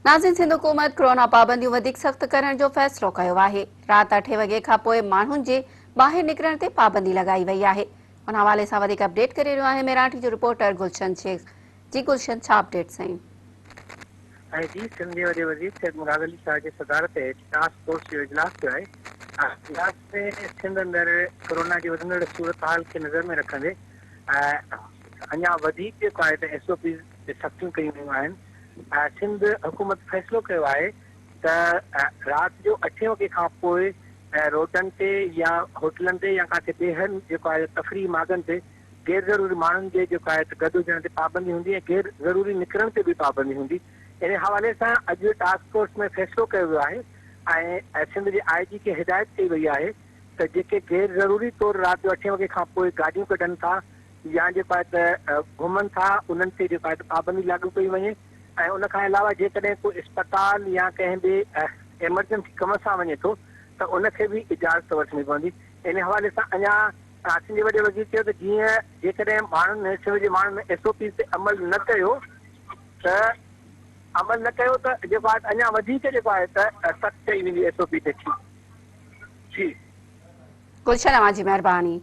नाज़रीन, सिंध हुकूमत कोरोना पाबंदियूं वधीक सख़्त करण जो फ़ैसिलो कयो आहे। रात 8 वॻे खां पोइ माण्हुनि जे ॿाहिरि निकिरण ते पाबंदी लॻाई वई आहे। उन हवाले सां वधीक अपडेट करे रहियो आहे मराठी जो रिपोर्टर गुलशन शेख। जी गुलशन, छा अपडेट साईं? जी, सिंध जे वॾे वज़ीर सैयद मुराद अली शाह जी सदारत हेठि टास्क फोर्स जो इजलास थियो आहे। इजलास में सिंध अंदरि कोरोना जी वधंदड़ सूरत हाल खे नज़र में रखंदे अञा वधीक जेको आहे त SOP सख़्तियूं कयूं वियूं आहिनि। सिंध हुकूमत फ़ैसिलो कयो आहे त राति जो 8 वॻे खां पोइ रोडनि ते या होटलनि ते या किथे ॿिए जेको आहे तफ़री मार्गनि ते गैर ज़रूरी माण्हुनि जे जेको आहे त गॾु हुजण ते पाबंदी हूंदी ऐं गैर ज़रूरी निकिरण ते बि पाबंदी हूंदी। इन हवाले सां अॼु टास्क फोर्स में फ़ैसिलो कयो वियो आहे ऐं सिंध जे IG खे हिदायत कई वई आहे त जेके गैर ज़रूरी तौरु राति जो 8 वॻे खां पोइ गाॾियूं कढनि था या जेको आहे त घुमनि था, उन्हनि ते जेको आहे त पाबंदी लागू कई वञे। ऐं उन खां अलावा जेकॾहिं कोई अस्पताल या कंहिं ॿिए एमरजेंसी कम सां वञे थो त उनखे बि इजाज़त वठणी पवंदी। इन हवाले सां अञा सिंध जे वॾे वज़ीर चयो त जीअं जेकॾहिं माण्हुनि सिंध जे माण्हुनि SOP ते अमल न कयो त जेको आहे अञा वधीक जेको आहे त सख़्तु कई वेंदी SOP ते। जी गुलशन, अवां जी महिरबानी।